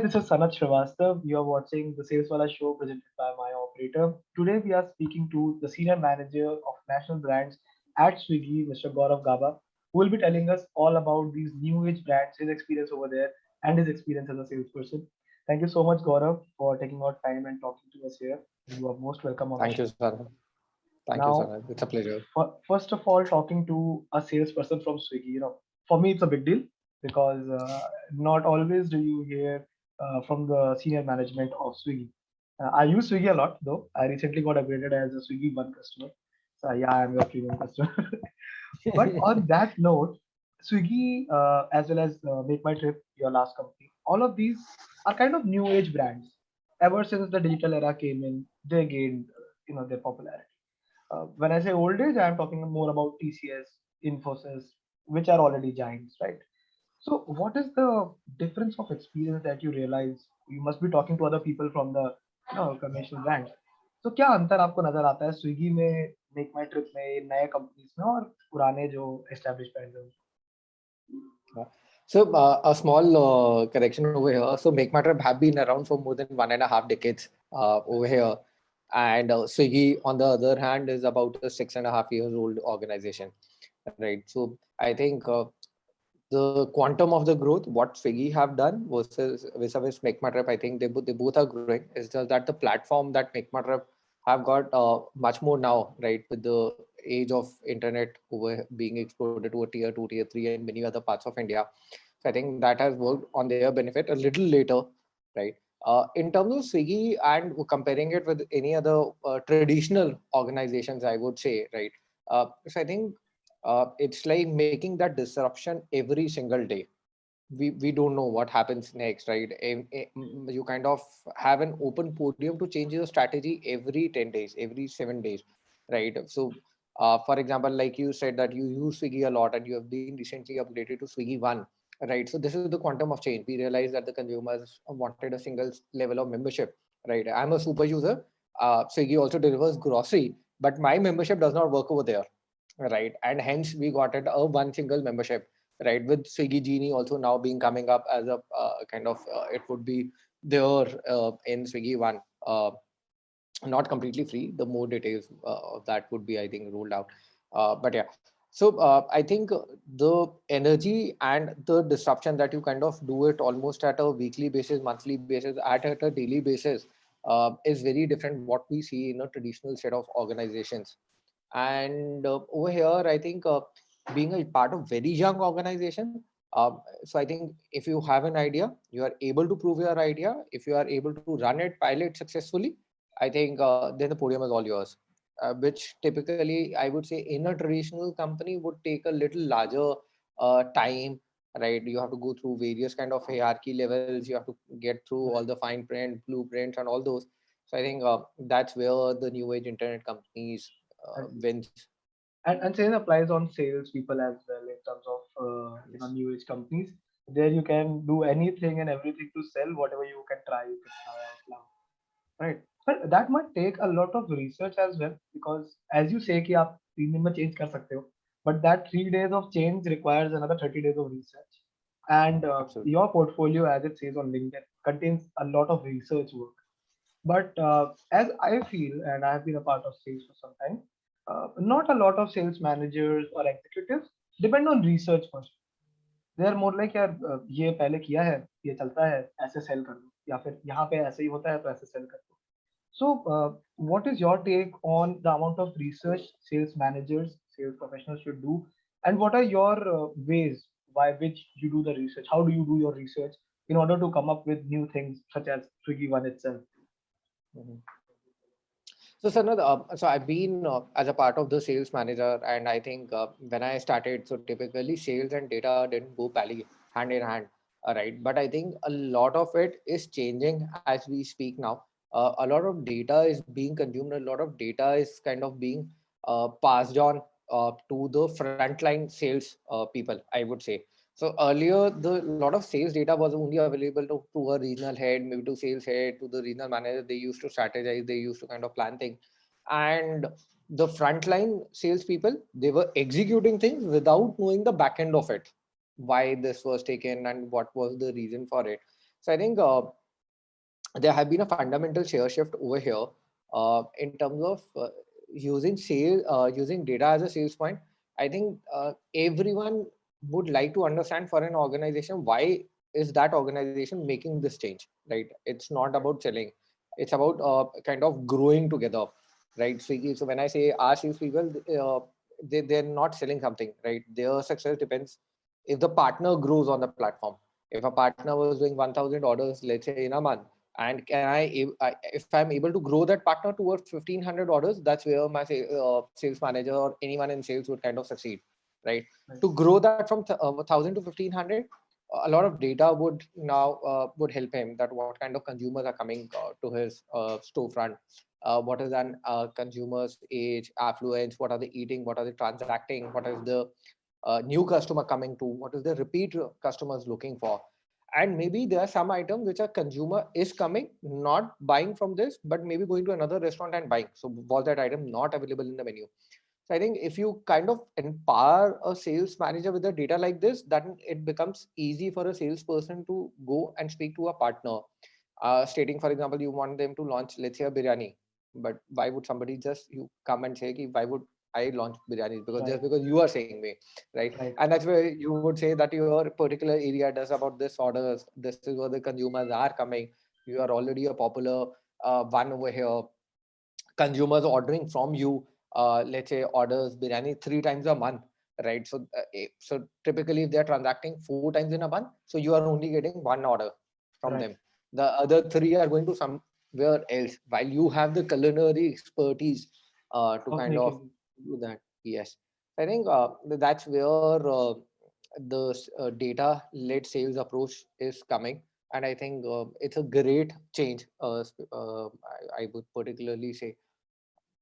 this is Sanat Srivastav. You are watching the Sales Wala show presented by MyOperator. Today we are speaking to the Senior Manager of National Brands at Swiggy, Mr. Gaurav Gaba, who will be telling us all about these new age brands, his experience over there, and his experience as a salesperson. Thank you so much, Gaurav, for taking out time and talking to us here. You are most welcome on the Thank you, show. Saran. Thank you, Now, Saran. It's a pleasure. first of all, talking to a salesperson from Swiggy, for me it's a big deal because not always do you hear from the senior management of Swiggy. I use Swiggy a lot though. I recently got upgraded as a Swiggy One customer. So yeah, I'm your premium customer. But on that note, Swiggy as well as Make My Trip, your last company, all of these are kind of new age brands. Ever since the digital era came in, they gained their popularity. When I say old age, I'm talking more about TCS, Infosys, which are already giants, right? So, what is the difference of experience that you realize? You must be talking to other people from the conventional brands. तो क्या अंतर आपको नजर आता है Swiggy में, make माई trip में, नए कंपनीज में और पुराने जो एस्टेब्लिश ब्रांड्स हैं? So, a small correction over here. So, MakeMyTrip have been around for more than 1.5 decades over here. And Swiggy, on the other hand, is about a 6.5 years old organization, right? So, I think the quantum of the growth, what Swiggy have done versus MakeMyTrip, I think they both are growing. It's just that the platform that MakeMyTrip have got much more now, right? With the age of internet over being exported to a tier 2, tier 3, and many other parts of India. So I think that has worked on their benefit a little later, right? In terms of Swiggy and comparing it with any other traditional organizations, I would say, right? So I think it's like making that disruption every single day. We don't know what happens next, right? You kind of have an open podium to change your strategy every 10 days, every 7 days, right? So for example, like you said that you use Swiggy a lot and you have been recently upgraded to Swiggy One, right? So this is the quantum of change. We realized that the consumers wanted a single level of membership, right? I'm a super user. Swiggy also delivers grocery, but my membership does not work over there, right? And hence we got it a one single membership, right? With Swiggy Genie also now being coming up as a kind of it would be there in Swiggy One, not completely free. The more details of that would be, I think, rolled out. But yeah, so I think the energy and the disruption that you kind of do it almost at a weekly basis, monthly basis, at a daily basis is very different what we see in a traditional set of organizations. And over here, I think being a part of very young organization, so I think if you have an idea, you are able to prove your idea. If you are able to run it, pilot successfully, I think then the podium is all yours. Which typically I would say in a traditional company would take a little larger time, right? You have to go through various kind of hierarchy levels. You have to get through all the fine print, blueprints, and all those. So I think that's where the new age internet companies wins. And same applies on sales people as well in terms of Yes. new age companies. There you can do anything and everything to sell whatever you can try. You can try out loud. Right. But that might take a lot of research as well because as you say कि आप 3 दिन में change कर सकते हो, but that 3 days of change requires another 30 days of research. And Absolutely. your portfolio, as it says on LinkedIn, contains a lot of research work. But as I feel, and I have been a part of sales for some time, not a lot of sales managers or executives depend on research first. They are more like यार ये पहले किया है, ये चलता है, ऐसे cell कर दो, या फिर यहाँ पे ऐसे ही होता है तो ऐसे सेल कर दो. So, what is your take on the amount of research sales managers, sales professionals should do, and what are your ways by which you do the research? How do you do your research in order to come up with new things such as Swiggy One itself? Mhm. So, Sanad, so I've been as a part of the sales manager, and I think when I started, so typically sales and data didn't go pally hand in hand, right? But I think a lot of it is changing as we speak now. A lot of data is being consumed. A lot of data is kind of being passed on to the frontline sales people, I would say. So earlier, the lot of sales data was only available to a regional head, maybe to sales head, to the regional manager. They used to strategize, they used to kind of plan things, and the frontline salespeople, they were executing things without knowing the back end of it, why this was taken and what was the reason for it. So I think there have been a fundamental share shift over here in terms of using data as a sales point. I think everyone would like to understand for an organization why is that organization making this change, right? It's not about selling, it's about kind of growing together, right? So when I say our sales people, they're not selling something, right? Their success depends if the partner grows on the platform. If a partner was doing 1000 orders, let's say in a month, and if I'm able to grow that partner towards 1500 orders, that's where my sales manager or anyone in sales would kind of succeed, right? Right. To grow that from 1000 to 1500, a lot of data would help him, that what kind of consumers are coming to his storefront, what is an consumer's age, affluence, what are they eating, what are they transacting, what is the new customer coming to, what is the repeat customers looking for. And maybe there are some items which a consumer is coming not buying from this, but maybe going to another restaurant and buying. So was that item not available in the menu? So I think if you kind of empower a sales manager with the data like this, then it becomes easy for a salesperson to go and speak to a partner, stating, for example, you want them to launch, let's say, a biryani. But why would somebody just you come and say, why would I launch biryani? Because just Right. because you are saying me, right? Right. And that's where you would say that your particular area does about this orders. This is where the consumers are coming. You are already a popular one over here. Consumers ordering from you, let's say, orders biryani 3 times a month, right? So typically if they're transacting 4 times in a month, so you are only getting one order from them. Right. The other three are going to somewhere else, while you have the culinary expertise to Of kind of making. do that. Yes, I think that's where the data led sales approach is coming. And I think it's a great change, I would particularly say.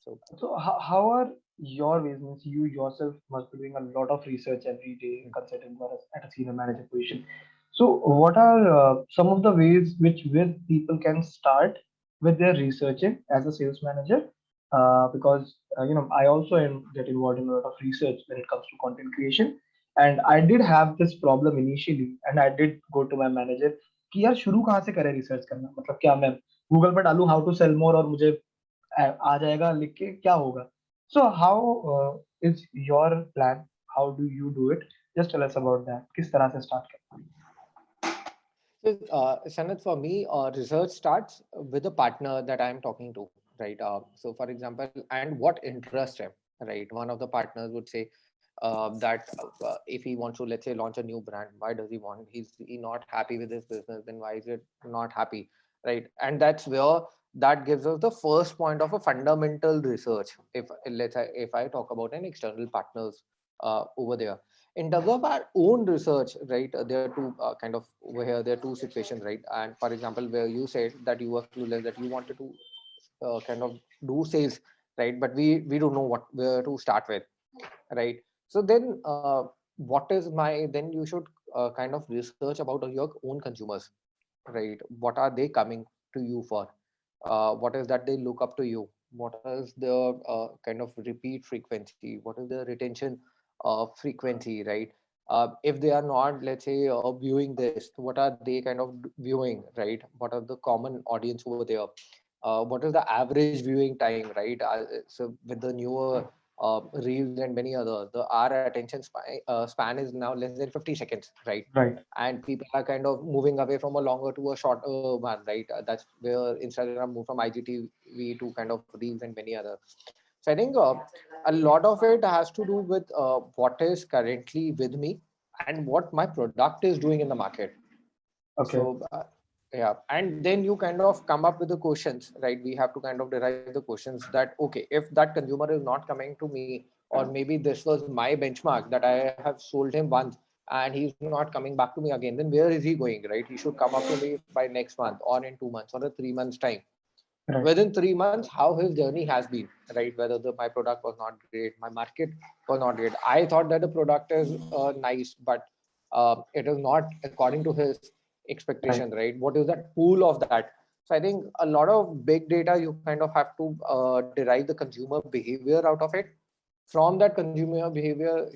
So So how are your business? You yourself must be doing a lot of research every day, considering you are at a senior manager position. So what are some of the ways with people can start with their researching as a sales manager? Because I also am get involved in a lot of research when it comes to content creation, and I did have this problem initially, and I did go to my manager कि यार शुरू कहाँ से करें research करना, मतलब क्या मैं गूगल पे डालूं हाउ टू सेल मोर और मुझे आ जाएगा लिख के क्या होगा. So how is your plan, how do you do it? Just tell us about that, किस तरह से स्टार्ट करना. Sanat, for me, research starts with a partner that I am talking to, right? So, for example, and what interests him, right? One of the partners would say that if he wants to, let's say, launch a new brand, why does he want? He not happy with his business, then why is it not happy, right? And that's where that gives us the first point of a fundamental research. If I talk about an external partners over there, in terms of our own research, right? There are two kind of over here. There are two situations, right? And for example, where you said that you were clueless, that you wanted to kind of do sales, right? But we don't know what where to start with, right? So then, what is my then you should kind of research about your own consumers, right? What are they coming to you for? What is that they look up to you? What is the kind of repeat frequency? What is the retention frequency, right? If they are not, let's say, viewing this, what are they kind of viewing, right? What are the common audience over there? What is the average viewing time, right? So with the newer reels and many other, our attention span is now less than 50 seconds, right? Right. And people are kind of moving away from a longer to a shorter one, right? That's where Instagram moved from IGTV to kind of reels and many other. So I think a lot of it has to do with what is currently with me and what my product is doing in the market. Okay. So yeah, and then you kind of come up with the questions, right? We have to kind of derive the questions that, okay, if that consumer is not coming to me, or maybe this was my benchmark that I have sold him once and he's not coming back to me again, then where is he going, right? He should come up to me by next month or in 2 months or a 3 months time. Right. Within 3 months, how his journey has been, right? Whether my product was not great, my market was not great, I thought that the product is nice, but it is not according to his expectation, Right. right? What is that pool of that? So I think a lot of big data, you kind of have to derive the consumer behavior out of it. From that consumer behavior,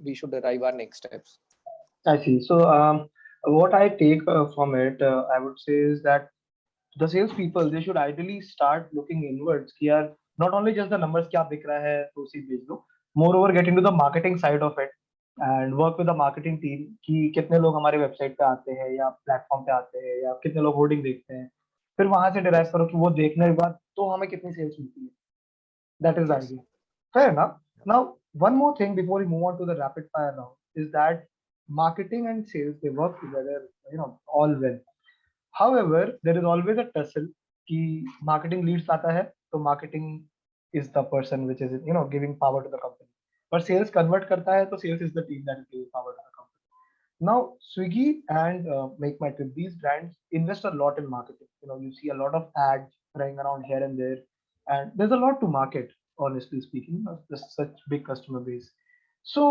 we should derive our next steps. I see. So what I take from it, I would say is that the salespeople, they should ideally start looking inwards. कि यार, not only just the numbers क्या बिक रहा है तो उसी बेच दो. Moreover, get into the marketing side of it and work with the marketing team कि कितने लोग हमारे वेबसाइट पे आते हैं या प्लेटफॉर्म पे आते हैं या कितने लोग होर्डिंग देखते हैं. फिर वहां से डिराइव Yes, करो कि वो देखने के बाद तो हमें कितनी सेल्स मिलती है. That is the yes. idea. Fair enough. Now, one more thing before we move on to the rapid fire round is that marketing and sales, they work together, all well. However, there is always a tussle कि marketing leads आता है तो marketing is the person which is giving power to the company. पर sales convert करता है तो sales is the team that is giving power to the company. Now, Swiggy and MakeMyTrip, these brands invest a lot in marketing. You see a lot of ads running around here and there, and there's a lot to market. Honestly speaking, there's such big customer base. So,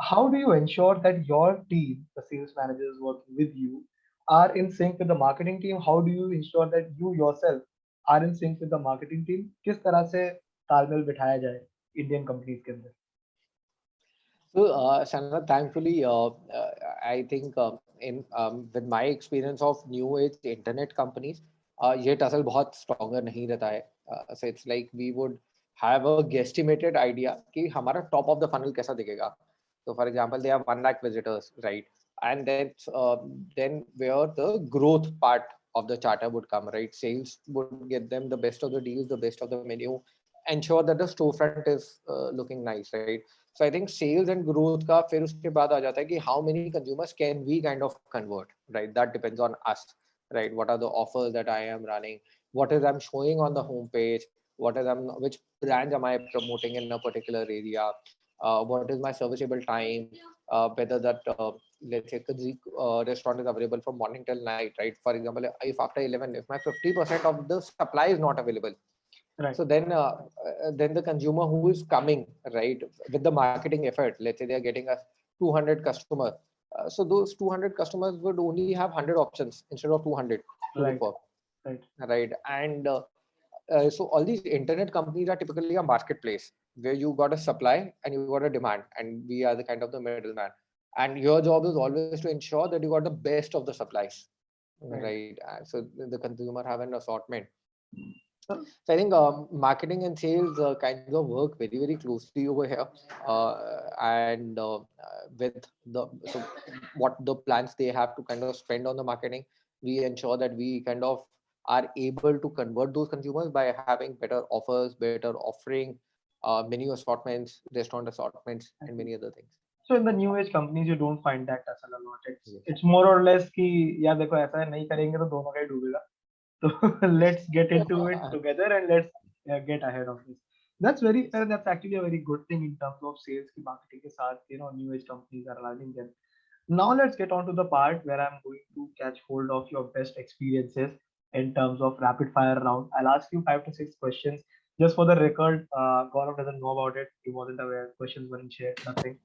how do you ensure that your team, the sales managers working with you, are in sync with the marketing team? How do you ensure that you yourself are in sync with the marketing team? किस तरह से तालमेल बिठाया जाए Indian companies के अंदर? So, Shanna, thankfully, I think with my experience of new age internet companies, ये tussle बहुत stronger नहीं रहता है. So it's like we would have a guesstimated idea कि हमारा top of the funnel कैसा दिखेगा. So, for example, they have 1 lakh visitors, right? And that's then where the growth part of the charter would come, right? Sales would get them the best of the deals, the best of the menu, ensure that the storefront is looking nice, right? So I think sales and growth का फिर उसके बाद आ जाता है कि how many consumers can we kind of convert, right? That depends on us, right? What are the offers that I am running? What is I'm showing on the homepage? What is which brands am I promoting in a particular area? What is my serviceable time? Whether that let's say restaurant is available from morning till night, right? For example, if after 11, if my 50% of the supply is not available, Right, so then the consumer who is coming, right, with the marketing effort, let's say they are getting us 200 customers. So those 200 customers would only have 100 options instead of 200 to look right, for, right, right? And so all these internet companies are typically a marketplace where you got a supply and you got a demand, and we are the kind of the middleman. And your job is always to ensure that you got the best of the supplies, right. right? So the consumer have an assortment. So, So I think marketing and sales kind of work very, very closely over here. And with so what the plans they have to kind of spend on the marketing, we ensure that we kind of are able to convert those consumers by having better offers, better offering, menu assortments, restaurant assortments, and many other things. so in the new age companies, you don't find that tussle a lot. It's Yes. it's more or less कि यार देखो ऐसा है नहीं करेंगे तो दोनों का ही डूबेगा. So let's get into it together and let's get ahead of this. That's actually a very good thing in terms of sales की marketing के साथ new age companies are aligning them. Now let's get on to the part where I'm going to catch hold of your best experiences in terms of rapid fire round. I'll ask you 5 to 6 questions. Just for the record, Gaurav doesn't know about it. He wasn't aware. Questions weren't shared. Nothing.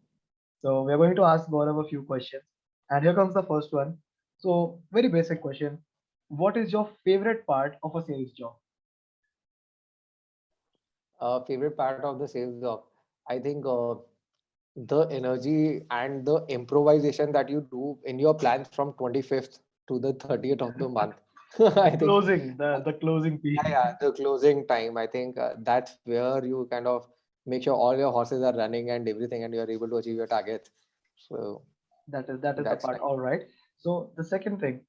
So we're going to ask Gaurav a few questions. And here comes the first one. So very basic question. What is your favorite part of a sales job? Favorite part of the sales job, I think the energy and the improvisation that you do in your plans from 25th to the 30th of the month. I think Closing, the closing piece. yeah, the closing time. I think that's where you kind of make sure all your horses are running and everything, and you're able to achieve your target. So That is the that's part. nice. All right. So the second thing,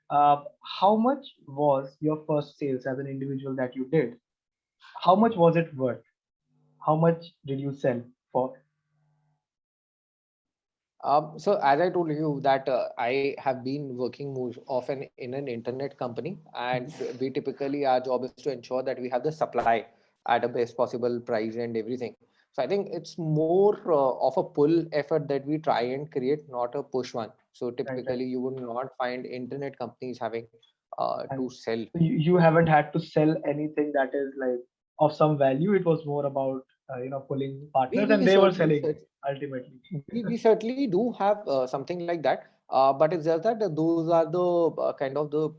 how much was your first sales as an individual that you did? How much was it worth? How much did you sell for? So as I told you that I have been working most often in an internet company, and we typically our job is to ensure that we have the supply at a best possible price and everything. So I think it's more of a pull effort that we try and create, not a push one. So Right, typically right. you would not find internet companies having to And sell. you haven't had to sell anything that is like of some value. It was more about pulling We partners, we and they were certainly selling ultimately. we certainly do have something like that, but it's just that those are the kind of the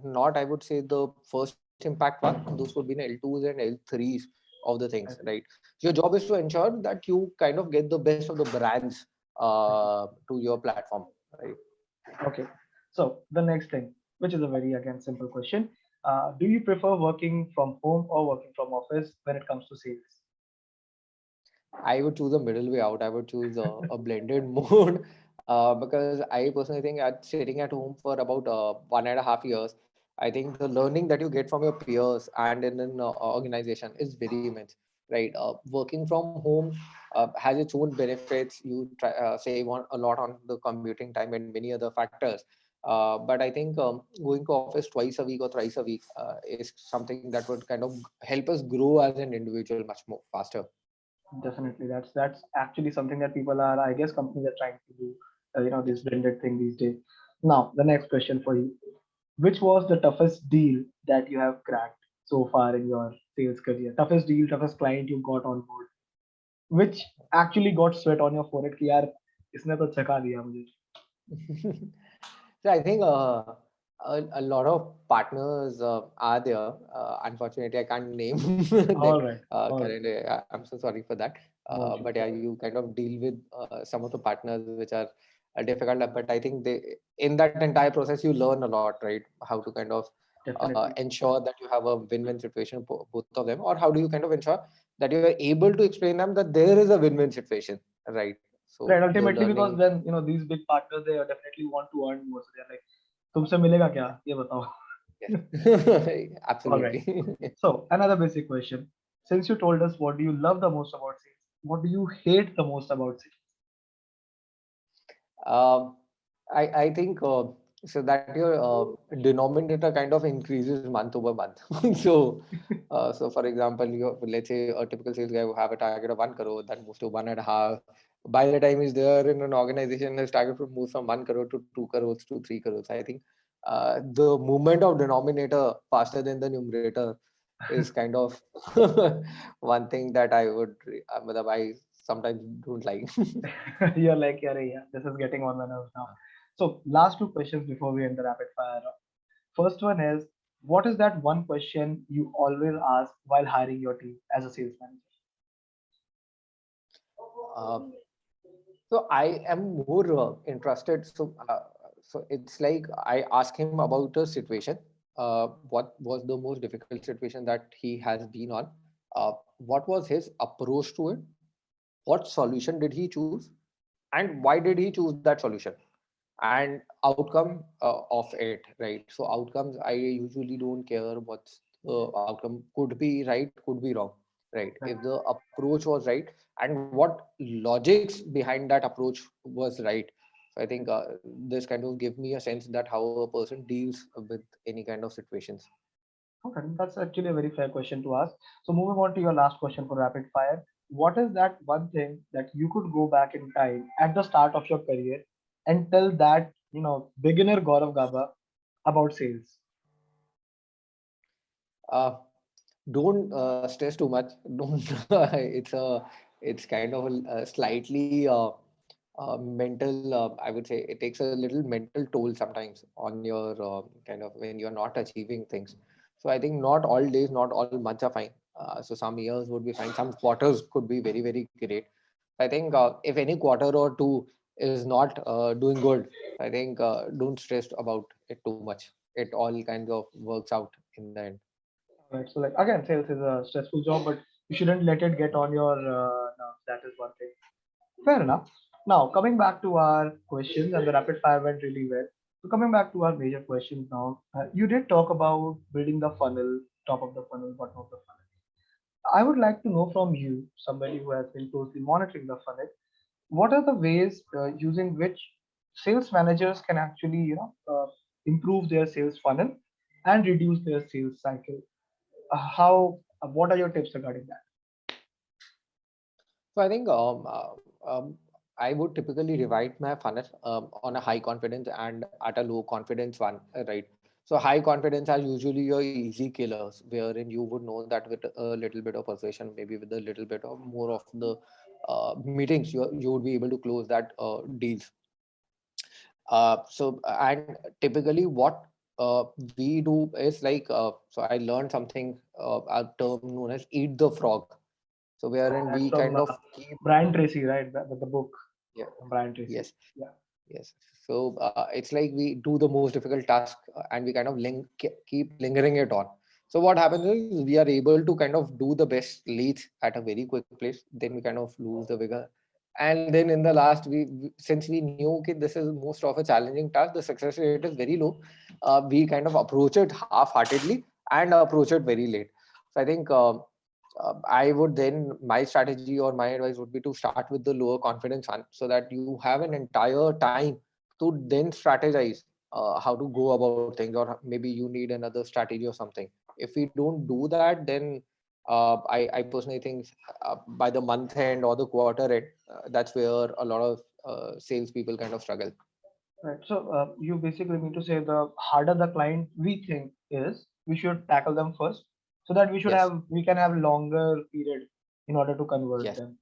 not, I would say, the first impact one. Those could be in L2s and L3s of the things, Right, right? Your job is to ensure that you kind of get the best of the brands right. to your platform, right? Okay. So the next thing, which is a very again simple question. Do you prefer working from home or working from office when it comes to sales? I would choose a middle way out. I would choose a blended mode because I personally think at sitting at home for about 1.5 years, I think the learning that you get from your peers and in an organization is very immense, right? Working from home has its own benefits. You try, save on a lot on the commuting time and many other factors. But I think going to office twice a week or thrice a week is something that would kind of help us grow as an individual much more faster. Definitely, that's actually something that people are, I guess, companies are trying to do. This Yes. blended thing these days. Now, the next question for you: which was the toughest deal that you have cracked so far in your sales career? Toughest deal, toughest client you got on board, which actually got sweat on your forehead कि यार इसने तो चका दिया मुझे. So I think a lot of partners are there. Unfortunately, I can't name them All right, all right, currently. I'm so sorry for that. no But issues. yeah, you kind of deal with some of the partners which are difficult. But I think in that entire process, you learn a lot, right? How to kind of Definitely. ensure that you have a win-win situation for both of them, or how do you kind of ensure that you are able to explain them that there is a win-win situation, right? So Right, the ultimately because learning. then these big partners they definitely want to earn more. So they're like, तुमसे मिलेगा क्या? ये बताओ. Yes. All right. Absolutely. So another basic question. Since you told us what do you love the most about sales, what do you hate the most about sales? Um, I think so that your denominator kind of increases month over month. So so for example, let's say a typical sales guy will have a target of 1 crore, then moves to 1.5. By the time he's there in an organization, his target would move from 1 crore to 2 crores to 3 crores. I think the movement of denominator faster than the numerator is kind of one thing that I would matlab I sometimes don't like. You're like, yeah, yeah, this is getting on my nerves now. So last two questions before we end the rapid fire. First one is, what is that one question you always ask while hiring your team as a sales manager? Uh, So I am more interested. So it's like I ask him about a situation. What was the most difficult situation that he has been on? What was his approach to it? What solution did he choose? And why did he choose that solution? And outcome of it, right? So outcomes, I usually don't care what's the outcome. Could be right, could be wrong, right? Right. If the approach was right and what logics behind that approach was right. So I think this kind of give me a sense that how a person deals with any kind of situations. Okay, that's actually a very fair question to ask. So moving on to your last question for rapid fire, what is that one thing that you could go back in time at the start of your career and tell that beginner Gaurav Gaba about sales? uh, don't stress too much. Don't it's kind of a slightly mental, I would say it takes a little mental toll sometimes on your kind of when you're not achieving things. So I think not all days, not all months are fine. So some years would be fine, some quarters could be very very great. I think if any quarter or two is not doing good, I think don't stress about it too much. It all kinds of works out in the end. Right. So like again, sales is a stressful job, but you shouldn't let it get on your nerves. That is one thing. Fair enough. Now, coming back to our questions, and the rapid fire went really well. So, coming back to our major questions now, you did talk about building the funnel, top of the funnel, bottom of the funnel. I would like to know from you, somebody who has been closely monitoring the funnel, what are the ways using which sales managers can actually, improve their sales funnel and reduce their sales cycle? What are your tips regarding that? So I think I would typically divide my funnel on a high confidence and at a low confidence one, right? So high confidence are usually your easy killers, wherein you would know that with a little bit of persuasion, maybe with a little bit of more of the meetings, you would be able to close that deals. And typically what we do is like, so I learned something, a term known as eat the frog. So wherein That's we from kind of keep. Brian Tracy, right? The book Yeah. from Brian Tracy. Yes. Yeah. Yes. So it's like we do the most difficult task and we kind of keep lingering it on. So what happens is we are able to kind of do the best leads at a very quick place. Then we kind of lose the vigor. And then in the last, since we knew okay, this is most of a challenging task, the success rate is very low. We kind of approach it half-heartedly and approach it very late. So I think I would then, my strategy or my advice would be to start with the lower confidence one so that you have an entire time to then strategize how to go about things, or maybe you need another strategy or something. If we don't do that, then I personally think by the month end or the quarter end, that's where a lot of salespeople kind of struggle. Right. So you basically mean to say the harder the client we think is, we should tackle them first, so that Yes, we can have longer period in order to convert yes, them.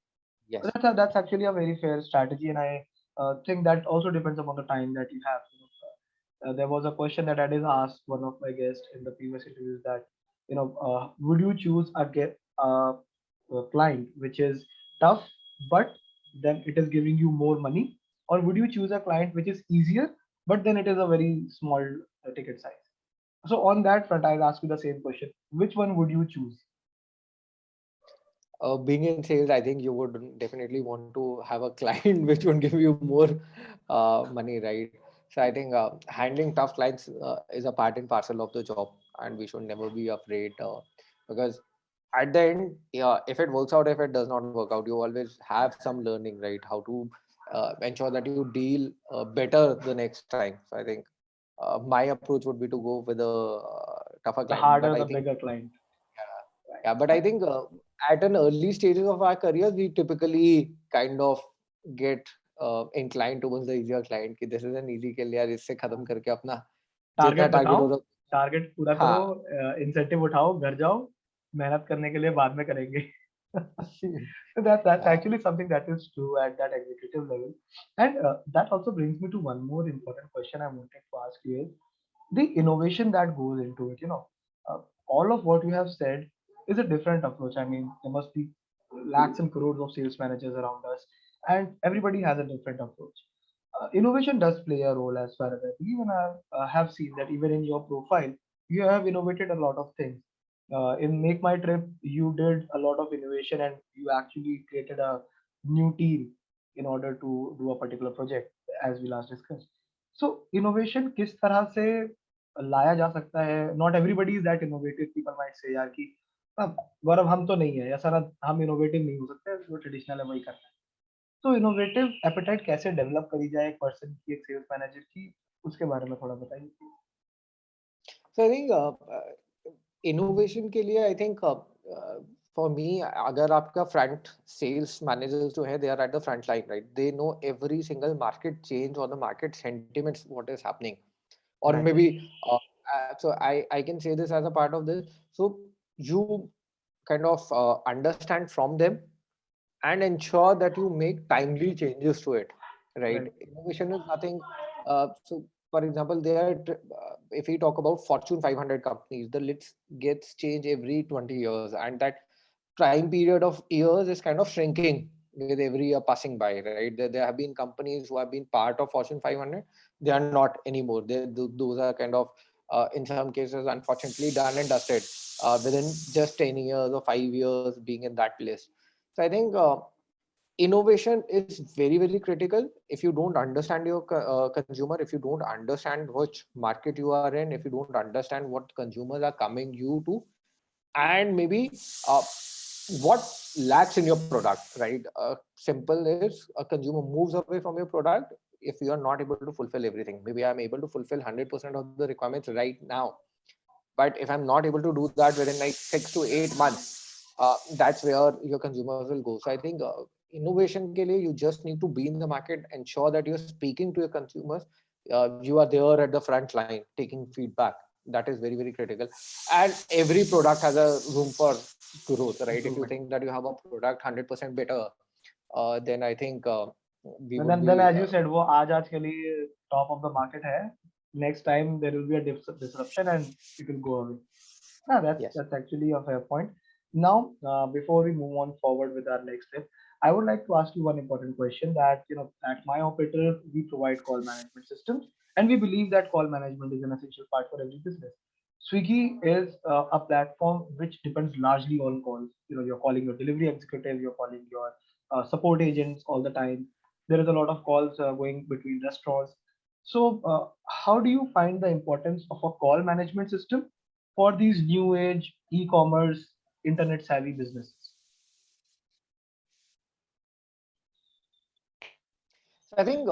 yes. That's actually a very fair strategy, and I think that also depends upon the time that you have. There was a question that I did ask one of my guests in the previous interviews that, would you choose a client which is tough, but then it is giving you more money, or would you choose a client which is easier, but then it is a very small ticket size? So on that front, I'll ask you the same question: which one would you choose? Being in sales, I think you would definitely want to have a client which would give you more money, right? So I think handling tough clients is a part and parcel of the job, and we should never be afraid because at the end, yeah, if it works out, if it does not work out, you always have some learning, right? How to ensure that you deal better the next time. So I think my approach would be to go with a tougher The client, but harder, I the think bigger client. yeah, but I think at an early stages of our careers, we typically kind of get inclined towards the easier client. कि this is an easy kill यार, इससे खत्म करके अपना जितना target target बताओ, हो रहा टारगेट पूरा करो, हाँ इंसेंटिव उठाओ, घर जाओ, मेहनत करने के लिए बाद में करेंगे. That's हाँ actually something that is true at that executive level, and that also brings me to one more important question I wanted to ask you is the innovation that goes into it. All of what you have said is a different approach. I mean, there must be lakhs and crores of sales managers around us, and everybody has a different approach. Innovation does play a role as far as I believe, and I have seen that even in your profile, you have innovated a lot of things. In Make My Trip, you did a lot of innovation and you actually created a new team in order to do a particular project, as we last discussed. So, innovation किस तरह से लाया जा सकता है? Not everybody is that innovative. People might say यार कि "अब गौरव हम तो नहीं है, ऐसा ना हम innovative नहीं हो सकते, जो ट्रेडिशनल है वही करना है." तो इनोवेटिव एपेटाइट कैसे डेवलप करी जाए एक पर्सन की, एक सेल्स मैनेजर की, उसके बारे में थोड़ा बताइए please. so I think innovation के लिए आई थिंक फॉर मी अगर आपका फ्रंट सेल्स मैनेजर्स जो है they are at the front line right they know every single market change और the market sentiments what is happening or right. maybe so I can say this as a part of this. So you kind of understand from them and ensure that you make timely changes to it, right? Right. Innovation is nothing. So for example, if we talk about Fortune 500 companies, the lists gets changed every 20 years, and that time period of years is kind of shrinking with every year passing by, right? There have been companies who have been part of Fortune 500, they are not anymore. Those are kind of, in some cases, unfortunately, done and dusted within just 10 years or 5 years being in that place. So I think innovation is very, very critical. If you don't understand your consumer, if you don't understand which market you are in, if you don't understand what consumers are coming you to, and maybe uh, what lacks in your product, right? Simple is a consumer moves away from your product if you are not able to fulfill everything. Maybe I'm able to fulfill 100% of the requirements right now, but if I'm not able to do that within like 6 to 8 months, that's where your consumers will go. So I think innovation ke liye, you just need to be in the market, ensure that you're speaking to your consumers. You are there at the front line taking feedback. That is very, very critical. And every product has a room for growth, right? If you improvement. think that you have a product 100% better, then I think we And would then be as you said, वो आज के लिए top of the market है. Next time there will be a disruption and it will go away. Yeah, yes. that's actually a fair point. Now, before we move on forward with our next step, I would like to ask you one important question that, at MyOperator, we provide call management systems, and we believe that call management is an essential part for every business. Swiggy is a platform which depends largely on calls. You're calling your delivery executive, you're calling your support agents all the time. There is a lot of calls going between restaurants. So, how do you find the importance of a call management system for these new age e-commerce, internet savvy businesses? So I think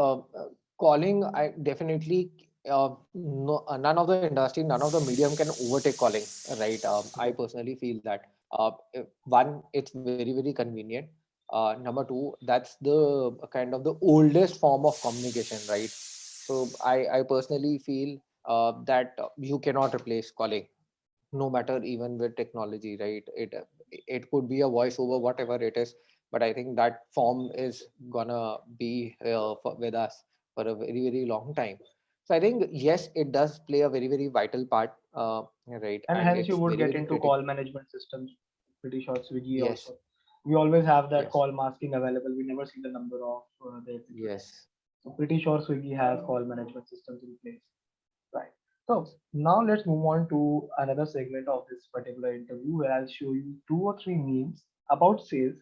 calling, I definitely no, none of the industry, none of the medium can overtake calling, right? I personally feel that one, it's very convenient. Number two, that's the kind of the oldest form of communication, right? So I personally feel that you cannot replace calling, no matter even with technology, right? It could be a voiceover, whatever it is, but I think that form is gonna be with us for a very long time. So I think yes, it does play a very vital part, right? And And hence you it's would get very into call critical. management systems. Pretty sure Swiggy Yes, also. We always have that yes, call masking available. We never see the number of the executive. yes. So pretty sure Swiggy has call management systems in place. Right. So now let's move on to another segment of this particular interview where I'll show you two or three memes about sales,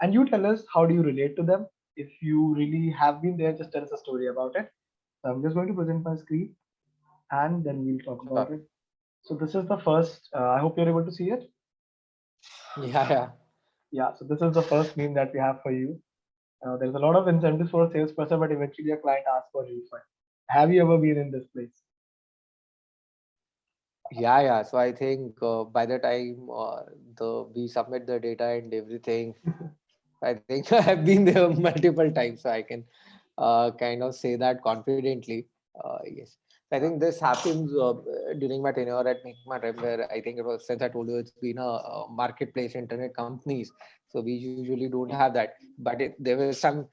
and you tell us how do you relate to them. If you really have been there, just tell us a story about it. So I'm just going to present my screen and then we'll talk Sure. about it. So this is the first. I hope you're able to see it. Yeah. Yeah. So this is the first meme that we have for you. There's a lot of incentives for a salesperson, but eventually a client asks for a refund. Have you ever been in this place? Yeah. So I think by the time the we submit the data and everything, I think I've been there multiple times, so I can kind of say that confidently. Yes, I think this happens during my tenure at MakeMyTrip, where I think it was, since I told you, it's been a marketplace internet companies, so we usually don't have that. But there were some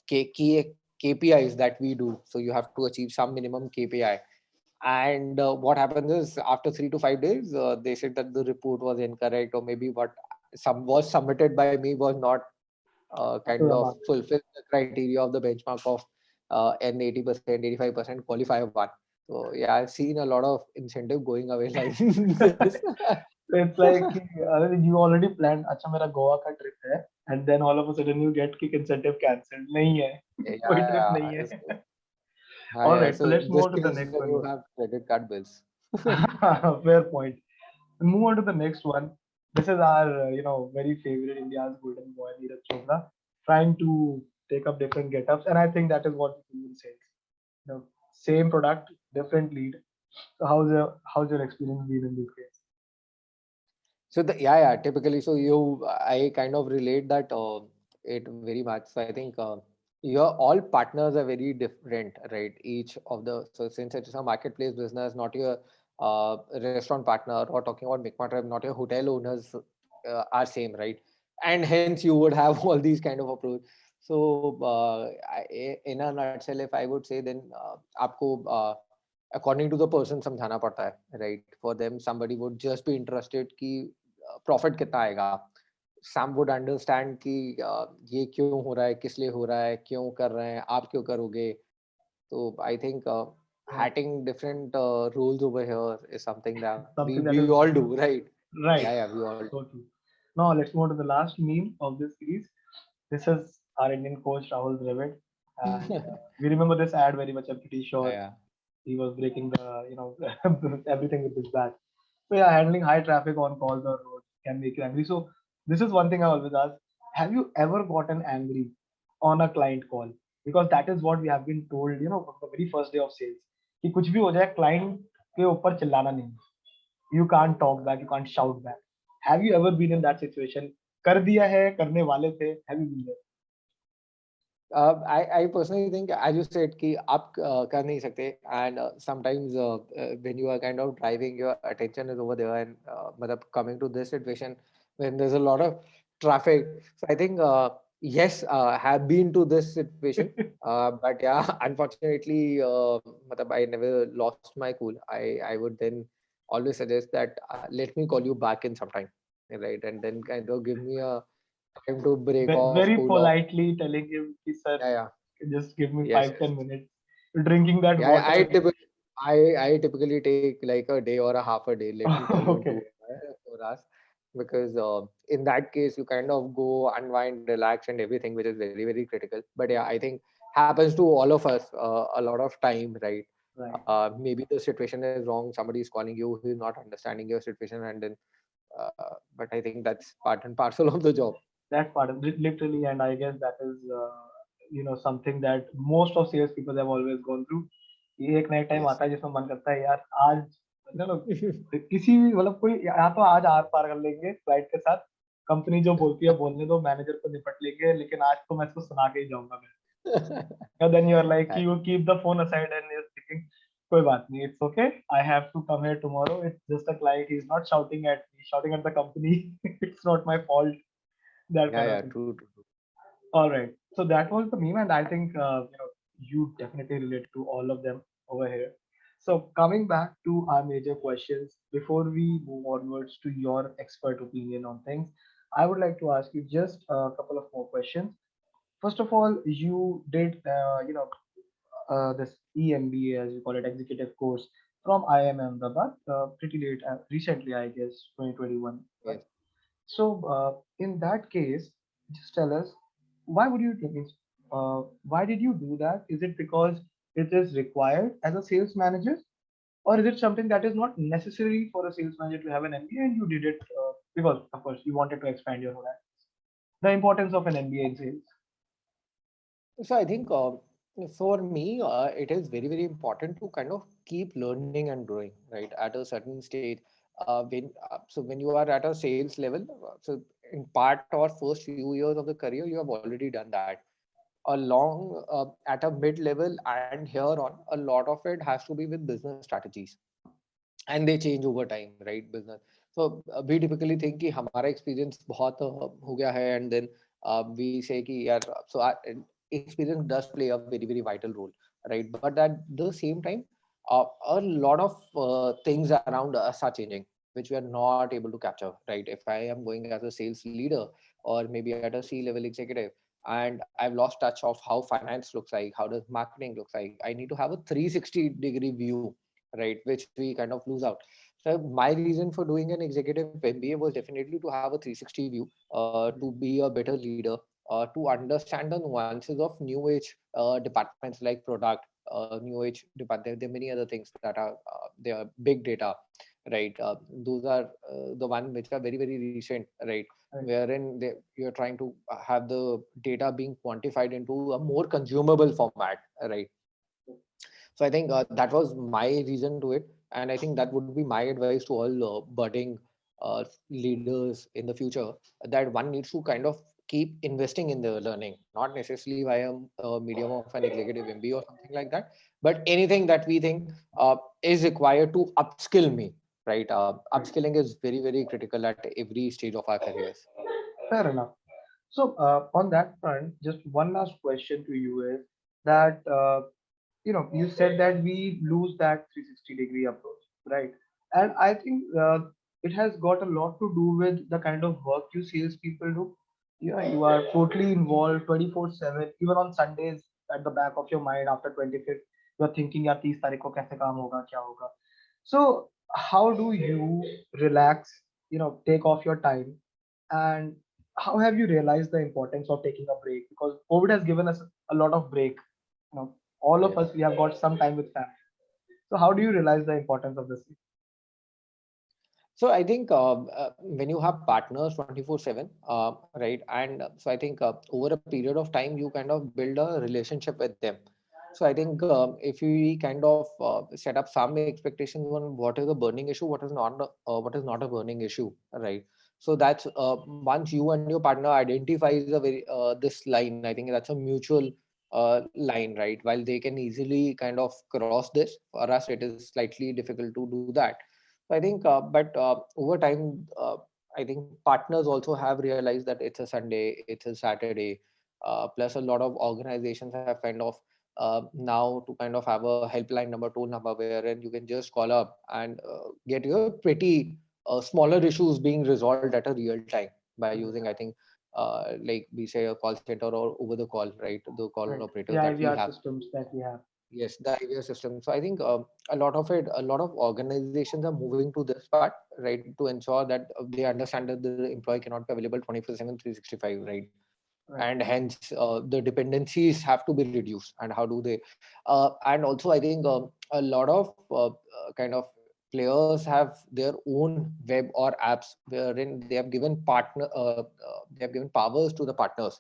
key KPIs that we do, so you have to achieve some minimum KPI. And what happens is after 3 to 5 days, they said that the report was incorrect, or maybe what some was submitted by me was not Up to kind the of mark. fulfill the criteria of the benchmark of an 80%, 85% qualify one. So yeah, I've seen a lot of incentive going away like this. It's like you already planned. अच्छा मेरा गोवा का trip है, and then all of a sudden you get kick incentive cancelled. नहीं है, Yeah, कोई trip yeah, नहीं yeah. है. All Yeah. right, so So let's move this on to the is next when one you now. have credit card bills. Fair point. Move on to the next one. This is our, very favorite India's golden boy, Neeraj Chopra, trying to take up different get-ups, and I think that is what we will say. Same product, different lead. So how's your experience been in this case? So typically, so I kind of relate that it very much. So I think your all partners are very different, right? Each of the, so since it's a marketplace business, not your restaurant partner, or talking about MakeMyTrip, not your hotel owners are same, right? And hence you would have all these kind of approach. So in a nutshell, if I would say, then आपको according to the person समझाना पड़ता है, right? For them, somebody would just be interested कि profit कितना आएगा. Sam would understand कि ये क्यों हो रहा है, किस लिए हो रहा है, क्यों कर रहे हैं, आप क्यों करोगे. तो I think Right. having different roles over here is something that we Something that we is all do, right? right. Yeah, we all do. So true. Now let's move on to the last meme of this series. This is our Indian coach Rahul Dravid, and we remember this ad very much. I'm pretty sure Yeah. he was breaking the everything with his bat. So yeah, handling high traffic on calls or roads can make you angry. So this is one thing I always ask: have you ever gotten angry on a client call? Because that is what we have been told, from the very first day of sales. कि कुछ भी हो जाए client के ऊपर चिल्लाना नहीं. You can't talk back, you can't shout back. Have you ever been in that situation? कर दिया है, करने वाले थे. Have you been there? I personally think, as you said, कि आप कर नहीं सकते, and sometimes when you are kind of driving, your attention is over there, and मतलब coming to this situation when there's a lot of traffic. So I think yes, have been to this situation, but yeah, unfortunately, मतलब I never lost my cool. I would then always suggest that let me call you back in some time, right, and then kind of give me a time to break off, Very cool off. politely telling him, "Ki, sir, Yeah, yeah. just give me Yes, five yes. ten minutes. Drinking that Yeah, water." I typically take like a day or a half a day, let me tell you, into Okay. 4 hours, because in that case you kind of go unwind, relax, and everything, which is very very critical. But yeah, I think happens to all of us a lot of time, right? Right. Maybe the situation is wrong, somebody is calling you who is not understanding your situation, and then but I think that's part and parcel of the job. That part, literally, and I guess that is, something that most of sales people have always gone through. ये एक नया time Yes. आता है जिसमें मन करता है यार आज चलो किसी भी मतलब कोई या तो आज आर पार कर लेंगे क्लाइंट के साथ, कंपनी जो बोलती है बोलने दो, मैनेजर को निपट लेंगे, लेकिन आज तो मैं इसको सुना के ही जाऊंगा मैं. And then you're like, I- you keep the phone aside and you're thinking, कोई बात नहीं, it's okay. I have to come here tomorrow. It's just a client. He's not shouting at me, shouting at the company. It's not my fault. That yeah, kind of yeah, thing. true, true, true. All right. So that was the meme, and I think you definitely relate to all of them over here. So coming back to our major questions, before we move onwards to your expert opinion on things, I would like to ask you just a couple of more questions. First of all, you did this EMBA, as you call it, executive course from IIM Ahmedabad, pretty late, recently, I guess, 2021, right? Yes. So, in that case, just tell us, why would you do this? Why did you do that? Is it because it is required as a sales manager, or is it something that is not necessary for a sales manager to have an MBA and you did it because, of course, you wanted to expand your horizons? The importance of an MBA in sales. So I think for me, it is very, very important to kind of keep learning and growing, right? At a certain stage, when you are at a sales level, so in part or first few years of the career, you have already done that. Along at a mid level and here on, a lot of it has to be with business strategies, and they change over time, right? Business. So we typically think कि हमारा experience बहुत हो गया है, and then we say कि यार, so experience does play a very very vital role, right? But at the same time, a lot of things around us are changing, which we are not able to capture, right? If I am going as a sales leader or maybe at a C level executive, and I've lost touch of how finance looks like, how does marketing looks like, I need to have a 360-degree view, right? Which we kind of lose out. So my reason for doing an executive MBA was definitely to have a 360 view, to be a better leader, to understand the nuances of new age departments like product, new age department. There are many other things that are they are big data, right? Those are the one which are very very recent, right? Right. Wherein you're trying to have the data being quantified into a more consumable format, right? So I think that was my reason to it, and I think that would be my advice to all budding leaders in the future, that one needs to kind of keep investing in their learning, not necessarily via a medium of an executive MBA or something like that, but anything that we think is required to upskill me, right? Right. Upskilling is very very critical at every stage of our careers. Fair enough. So, on that front, just one last question to you is that you said that we lose that 360-degree approach, right? And I think it has got a lot to do with the kind of work you salespeople do. Yeah, you are totally involved 24/7, even on Sundays. At the back of your mind, after 25th, you are thinking, "यार 30 तारीख को कैसे काम होगा, क्या होगा?" So, how do you relax? Take off your time, and how have you realized the importance of taking a break? Because COVID has given us a lot of break. All of Yes. us, we have got some time with family. So how do you realize the importance of this? So I think when you have partners 24/7, right? And so I think over a period of time, you kind of build a relationship with them. So I think if we kind of set up some expectations on what is a burning issue, what is not a burning issue, right? So that's once you and your partner identifies a very this line, I think that's a mutual line, right? While they can easily kind of cross this, for us it is slightly difficult to do that. So I think, but over time, I think partners also have realized that it's a Sunday, it's a Saturday. Plus, a lot of organizations have kind of now to kind of have a helpline number, toll number, wherein you can just call up and get your pretty smaller issues being resolved at a real time by using, I think. like we say a call center or over the call, right? The call Right. operator The that we IVR have. systems that we have. Yes, the IVR system. So I think a lot of organizations are moving to this part, right, to ensure that they understand that the employee cannot be available 24/7, 365, right? Right. And hence the dependencies have to be reduced. And how do they? And also, I think a lot of kind of players have their own web or apps wherein they have given powers to the partners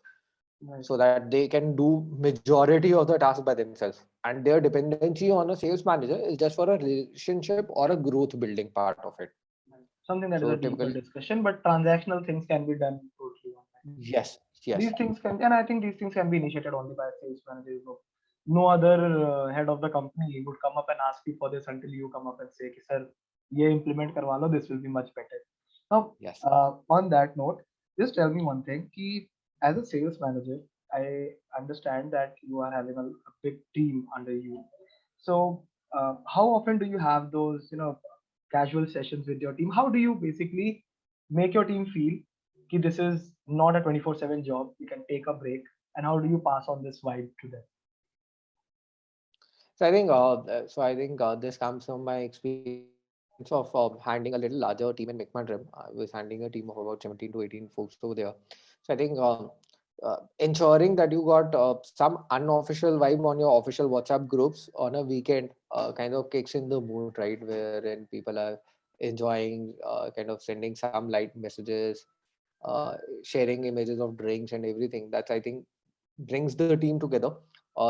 Right. so that they can do majority of the task by themselves, and their dependency on a sales manager is just for a relationship or a growth building part of it. Right. Something that is So a deeper typically, discussion, but transactional things can be done totally online. yes, yes, These things can, and I think these things can be initiated only by sales managers. No other head of the company would come up and ask you for this until you come up and say, "Ki, sir, ye implement karwa lo, this will be much better." Now, yes. on that note, just tell me one thing: ki, as a sales manager, I understand that you are having a big team under you. So, how often do you have those, casual sessions with your team? How do you basically make your team feel कि this is not a 24/7 job? You can take a break, and how do you pass on this vibe to them? This comes from my experience of handling a little larger team in MakeMyTrip. I was handling a team of about 17 to 18 folks over there. So I think ensuring that you got some unofficial vibe on your official WhatsApp groups on a weekend kind of kicks in the mood, right? Wherein people are enjoying, kind of sending some light messages, sharing images of drinks and everything. That's, I think, brings the team together,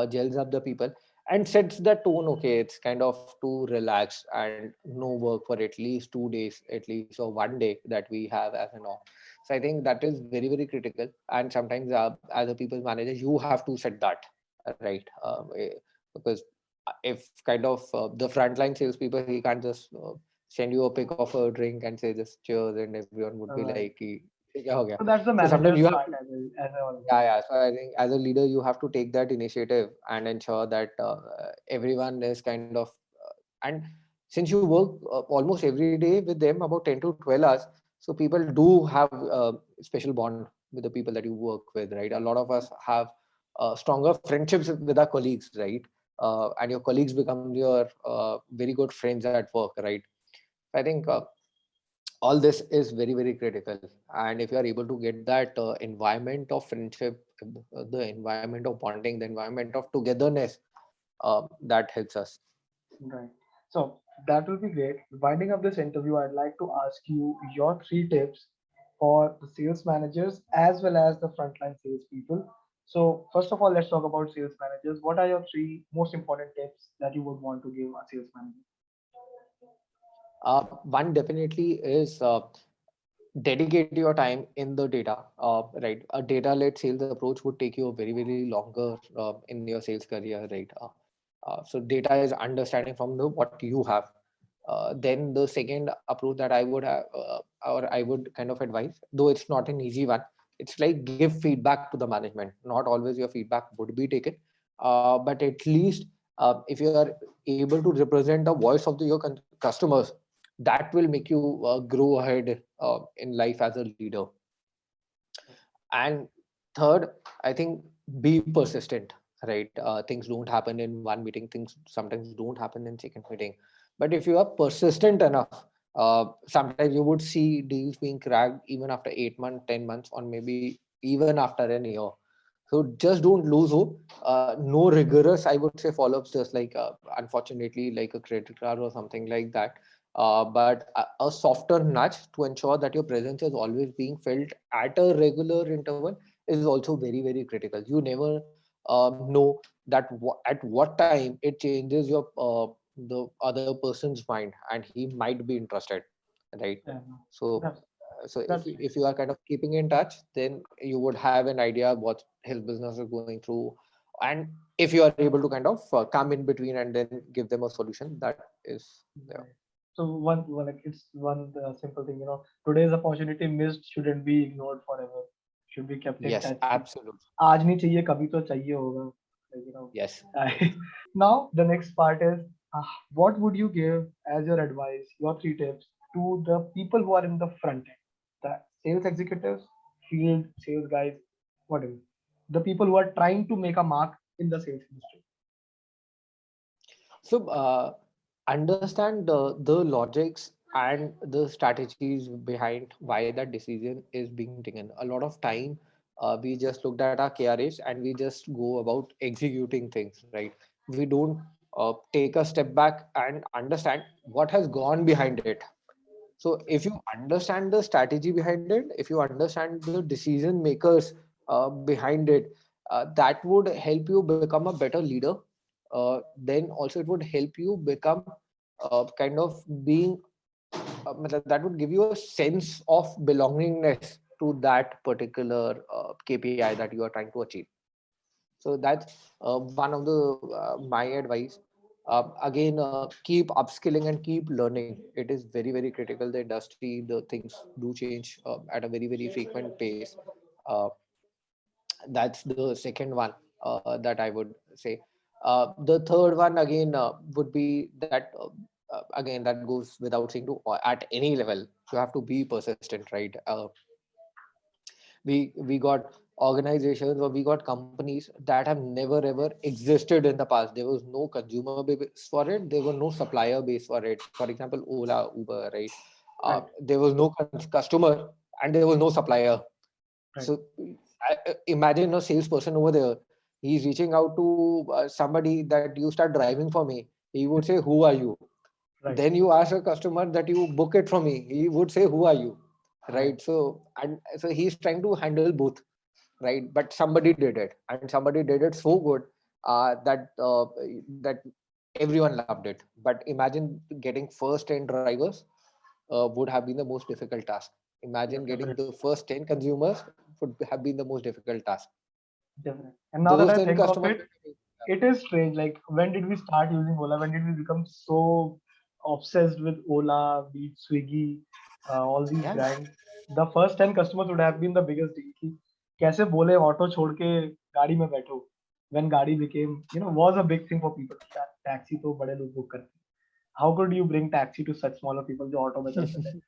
gels up the people, and sets the tone. Okay, it's kind of too relaxed and no work for at least 2 days, at least, or one day that we have as an off. So I think that is very, very critical. And sometimes, as a people manager, you have to set that, right? Because if kind of the frontline salespeople, he can't just send you a pic of a drink and say just cheers, and everyone would be like, Right. "Kya ho gaya?" So that's the So sometimes manager's you have part to, as I always yeah, say. yeah. So I think as a leader, you have to take that initiative and ensure that everyone is kind of, and since you work almost every day with them about 10 to 12 hours, so people do have special bond with the people that you work with, right? A lot of us have stronger friendships with our colleagues, right? And your colleagues become your very good friends at work, right? I think all this is very, very critical. And if you are able to get that environment of friendship, the environment of bonding, the environment of togetherness, that helps us. Right. So that will be great. Winding up this interview, I'd like to ask you your three tips for the sales managers as well as the frontline salespeople. So first of all, let's talk about sales managers. What are your three most important tips that you would want to give a sales manager? One definitely is dedicate your time in the data, right? A data led sales approach would take you a very, very longer in your sales career, right? So data is understanding from the what you have. Then the second approach that I would have, or I would kind of advise, though it's not an easy one, it's like give feedback to the management. Not always your feedback would be taken, but at least if you are able to represent the voice of your customers, that will make you grow ahead in life as a leader. And third, I think be persistent, right? Things don't happen in one meeting, things sometimes don't happen in second meeting. But if you are persistent enough, sometimes you would see deals being cracked even after 8 months, 10 months, or maybe even after an year. So just don't lose hope. No rigorous, I would say, follow-ups, just like unfortunately, like a credit card or something like that. But a softer nudge to ensure that your presence is always being felt at a regular interval is also very, very critical. You never know that at what time it changes your the other person's mind, and he might be interested, right? Yeah, So that's if that's great. if you are kind of keeping in touch, then you would have an idea what his business is going through, and if you are able to kind of come in between and then give them a solution, that is there. Right. So like it's one simple thing, today's opportunity missed shouldn't be ignored forever. Should be kept in Yes, touch. कि absolutely. आज नहीं चाहिए कभी तो चाहिए होगा. Like, Yes. Now the next part is what would you give as your advice, your three tips to the people who are in the front end, the sales executives, field sales guys, whatever, the people who are trying to make a mark in the sales industry? So understand the logics and the strategies behind why that decision is being taken. A lot of time we just looked at our KRAs and we just go about executing things, right? We don't take a step back and understand what has gone behind it. So if you understand the strategy behind it, if you understand the decision makers behind it, that would help you become a better leader. Then also it would help you become kind of being that would give you a sense of belongingness to that particular KPI that you are trying to achieve. So that's one of the my advice. Again, keep upskilling and keep learning. It is very, very critical. The industry, the things do change at a very, very frequent pace. uh, that's the second one that I would say. The third one again would be that again that goes without saying to at any level you have to be persistent, right? We got organizations or we got companies that have never ever existed in the past. There was no consumer base for it, there was no supplier base for it. For example, Ola, Uber, right? Right, There was no customer and there was no supplier. right, So imagine a salesperson over there, he's reaching out to somebody that you start driving for me, he would say who are you? right, Then you ask a customer that you book it from me, he would say who are you? right. Right? So and so he's trying to handle both, right? But somebody did it and somebody did it so good that everyone loved it. But imagine getting first 10 drivers would have been the most difficult task. Yeah, Imagine getting definitely, the first 10 consumers would have been the most difficult task. definitely. And now that Those I 10 think of customers, it, it is strange. Like, when did we start using Ola? When did we become so obsessed with Ola, Beat, Swiggy, all these yeah, brands? The first 10 customers would have been the biggest deal. कि कैसे बोले auto छोड़ के गाड़ी में बैठो? When गाड़ी became, was a big thing for people. कि यार टैक्सी तो बड़े लोग बुक करते हैं. How could you bring taxi to such smaller people जो ऑटो में चलते थे?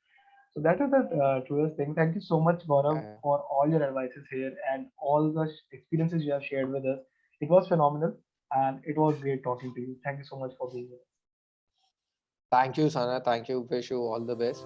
So that is the truest thing. Thank you so much, Gaurav, uh, for all your advices here and all the experiences you have shared with us. It was phenomenal and it was great talking to you. Thank you so much for being here. thank you, Sana. Thank you. Wish you all the best.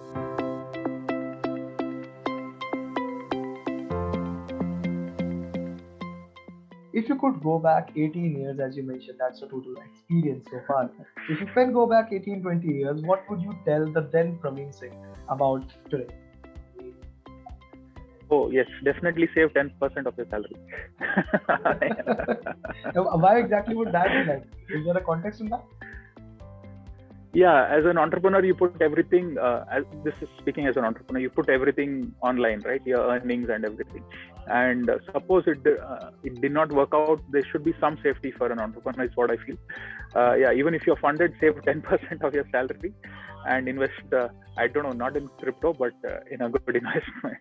If you could go back 18 years, as you mentioned, that's the total experience so far. If you can go back 18, 20 years, what would you tell the then Praveen Singh about today? Oh, yes, definitely save 10% of your salary. Why exactly would that be like? Is there a context in that? Yeah, as an entrepreneur, you put everything, this is speaking as an entrepreneur, you put everything online, right? Your earnings and everything. And suppose it did not work out, there should be some safety for an entrepreneur, is what I feel. Yeah, even if you're funded, save 10% of your salary and invest, I don't know, not in crypto, but in a good investment.